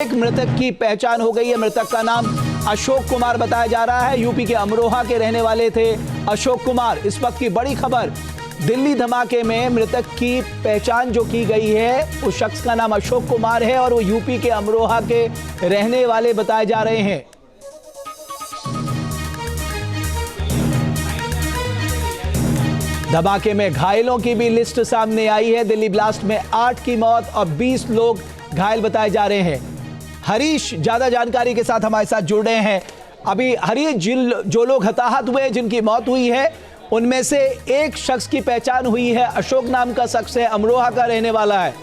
एक मृतक की पहचान हो गई है। मृतक का नाम अशोक कुमार बताया जा रहा है। यूपी के अमरोहा के रहने वाले थे अशोक कुमार। इस वक्त की बड़ी खबर, दिल्ली धमाके में मृतक की पहचान जो की गई है उस शख्स का नाम अशोक कुमार है और वो यूपी के अमरोहा के रहने वाले बताए जा रहे हैं। धमाके में घायलों की भी लिस्ट सामने आई है। दिल्ली ब्लास्ट में 8 की मौत और 20 लोग घायल बताए जा रहे हैं। हरीश ज्यादा जानकारी के साथ हमारे साथ जुड़ रहे हैं। अभी हरीश, जो लोग हताहत हुए, जिनकी मौत हुई है, उनमें से एक शख्स की पहचान हुई है। अशोक नाम का शख्स है, अमरोहा का रहने वाला है।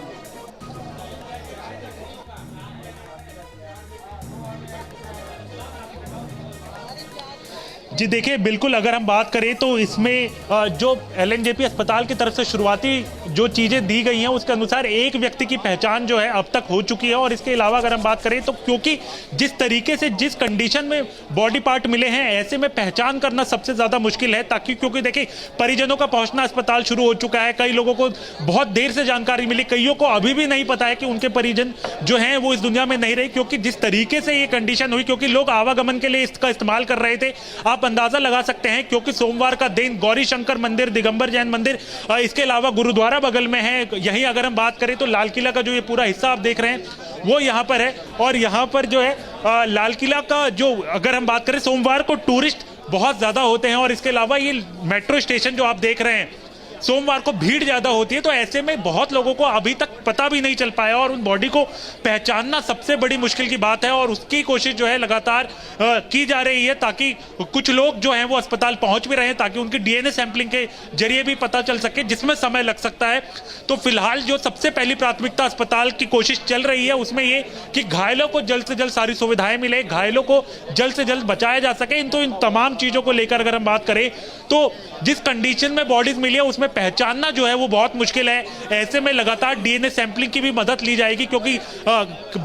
जी देखिए, बिल्कुल अगर हम बात करें तो इसमें जो एलएनजेपी अस्पताल की तरफ से शुरुआती जो चीज़ें दी गई हैं उसके अनुसार एक व्यक्ति की पहचान जो है अब तक हो चुकी है। और इसके अलावा अगर हम बात करें तो क्योंकि जिस तरीके से जिस कंडीशन में बॉडी पार्ट मिले हैं, ऐसे में पहचान करना सबसे ज़्यादा मुश्किल है। ताकि क्योंकि देखिए, परिजनों का पहुँचना अस्पताल शुरू हो चुका है। कई लोगों को बहुत देर से जानकारी मिली, कईयों को अभी भी नहीं पता है कि उनके परिजन जो हैं वो इस दुनिया में नहीं रहे, क्योंकि जिस तरीके से ये कंडीशन हुई, क्योंकि लोग आवागमन के लिए इसका इस्तेमाल कर रहे थे। आप अंदाजा लगा सकते हैं, क्योंकि सोमवार का दिन गौरी शंकर मंदिर, दिगंबर जैन मंदिर, इसके अलावा गुरुद्वारा बगल में है। यहीं अगर हम बात करें तो लाल किला का जो ये पूरा हिस्सा आप देख रहे हैं वो यहाँ पर है। और यहाँ पर जो है लाल किला का जो अगर हम बात करें, सोमवार को टूरिस्ट बहुत ज्यादा होते हैं। और इसके अलावा ये मेट्रो स्टेशन जो आप देख रहे हैं, सोमवार को भीड़ ज्यादा होती है। तो ऐसे में बहुत लोगों को अभी तक पता भी नहीं चल पाया और उन बॉडी को पहचानना सबसे बड़ी मुश्किल की बात है। और उसकी कोशिश जो है लगातार की जा रही है, ताकि कुछ लोग जो हैं वो अस्पताल पहुंच भी रहे हैं, ताकि उनकी डीएनए सैंपलिंग के जरिए भी पता चल सके, जिसमें समय लग सकता है। तो फिलहाल जो सबसे पहली प्राथमिकता अस्पताल की कोशिश चल रही है उसमें ये कि घायलों को जल्द से जल्द सारी सुविधाएं मिले, घायलों को जल्द से जल्द बचाया जा सके। इन तमाम चीजों को लेकर अगर हम बात करें तो जिस कंडीशन में बॉडीज मिली है उसमें पहचानना जो है वो बहुत मुश्किल है। ऐसे में लगातार डीएनए सैंपलिंग की भी मदद ली जाएगी, क्योंकि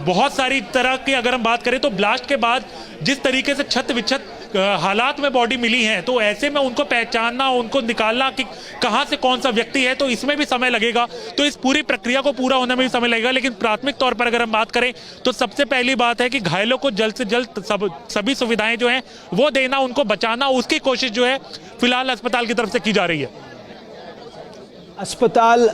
बहुत सारी तरह की अगर हम बात करें तो ब्लास्ट के बाद जिस तरीके से छत विच्छत हालात में बॉडी मिली है, तो ऐसे में उनको पहचानना, उनको निकालना कि कहां से कौन सा व्यक्ति है, तो इसमें भी समय लगेगा। तो इस पूरी प्रक्रिया को पूरा होने में भी समय लगेगा। लेकिन प्राथमिक तौर पर अगर हम बात करें तो सबसे पहली बात है कि घायलों को जल्द से जल्द सभी सुविधाएं जो हैं वो देना, उनको बचाना, उसकी कोशिश जो है फिलहाल अस्पताल की तरफ से की जा रही है। अस्पताल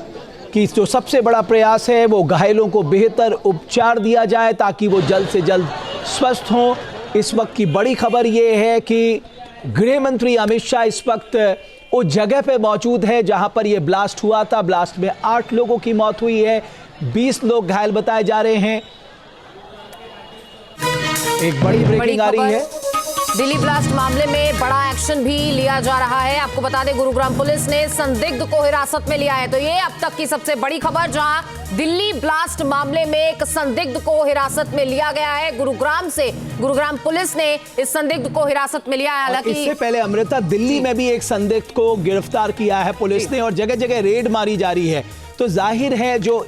की जो सबसे बड़ा प्रयास है वो घायलों को बेहतर उपचार दिया जाए ताकि वो जल्द से जल्द स्वस्थ हों। इस वक्त की बड़ी खबर ये है कि गृह मंत्री अमित शाह इस वक्त उस जगह पे मौजूद है जहां पर ये ब्लास्ट हुआ था। ब्लास्ट में 8 लोगों की मौत हुई है, 20 लोग घायल बताए जा रहे हैं। एक बड़ी ब्रेकिंग आ रही है। दिल्ली ब्लास्ट मामले में बड़ा एक्शन भी लिया जा रहा है। आपको बता दें, गुरुग्राम पुलिस ने संदिग्ध को हिरासत में लिया है। तो ये अब तक की सबसे बड़ी खबर, जहां दिल्ली ब्लास्ट मामले में एक संदिग्ध को हिरासत में लिया गया है। गुरुग्राम पुलिस ने इस संदिग्ध को हिरासत में लिया है। हालांकि इससे पहले अमृता, दिल्ली में भी एक संदिग्ध को गिरफ्तार किया है पुलिस ने और जगह जगह रेड मारी जा रही है। तो जाहिर है जो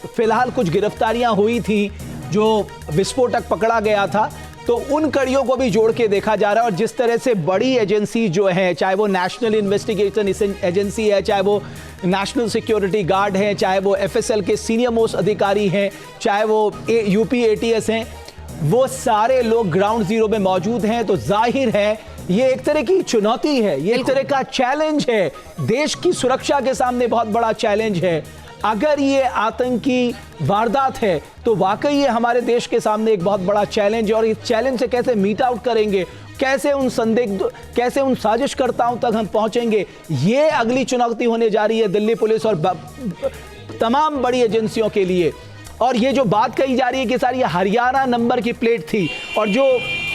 फिलहाल कुछ गिरफ्तारियां हुई थी, जो विस्फोटक पकड़ा गया था, तो उन कड़ियों को भी जोड़ के देखा जा रहा है। और जिस तरह से बड़ी एजेंसी जो है, चाहे वो नेशनल इन्वेस्टिगेशन एजेंसी है, चाहे वो नेशनल सिक्योरिटी गार्ड है, चाहे वो एफएसएल के सीनियर मोस्ट अधिकारी हैं, चाहे वो यूपी एटीएस हैं, वो सारे लोग ग्राउंड जीरो में मौजूद हैं। तो जाहिर है ये एक तरह की चुनौती है, ये एक तरह का चैलेंज है, देश की सुरक्षा के सामने बहुत बड़ा चैलेंज है। अगर ये आतंकी वारदात है तो वाकई ये हमारे देश के सामने एक बहुत बड़ा चैलेंज है। और इस चैलेंज से कैसे मीट आउट करेंगे, कैसे उन संदिग्ध, कैसे उन साजिशकर्ताओं तक हम पहुंचेंगे, ये अगली चुनौती होने जा रही है दिल्ली पुलिस और तमाम बड़ी एजेंसियों के लिए। और ये जो बात कही जा रही है कि सर ये हरियाणा नंबर की प्लेट थी, और जो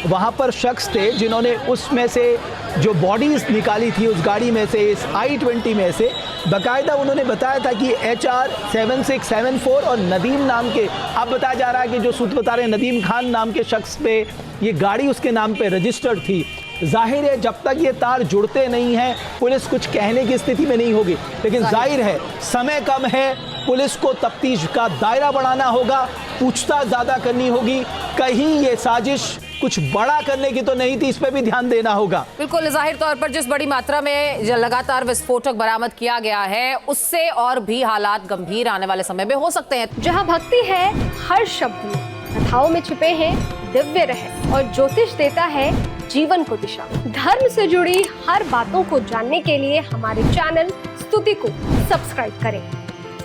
वहां पर शख्स थे जिन्होंने उसमें से जो बॉडीज निकाली थी उस गाड़ी में से, इस I-20 में से, बाकायदा उन्होंने बताया था कि HR 7674 और नदीम नाम के, अब बताया जा रहा है कि जो सूत्र बता रहे हैं नदीम खान नाम के शख्स पे ये गाड़ी उसके नाम पे रजिस्टर्ड थी। जाहिर है जब तक ये तार जुड़ते नहीं हैं पुलिस कुछ कहने की स्थिति में नहीं होगी। लेकिन जाहिर है समय कम है, पुलिस को तफ्तीश का दायरा बढ़ाना होगा, पूछताछ ज्यादा करनी होगी। कहीं ये साजिश कुछ बड़ा करने की तो नहीं थी, इस पे भी ध्यान देना होगा। बिल्कुल, जाहिर तौर पर जिस बड़ी मात्रा में लगातार विस्फोटक बरामद किया गया है उससे और भी हालात गंभीर आने वाले समय में हो सकते हैं। जहां भक्ति है हर शब्द में, कथाओं में छुपे हैं दिव्य रहस्य और ज्योतिष देता है जीवन को दिशा। धर्म से जुड़ी हर बातों को जानने के लिए हमारे चैनल स्तुति को सब्सक्राइब करें।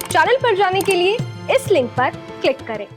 चैनल पर जाने के लिए इस लिंक पर क्लिक करें।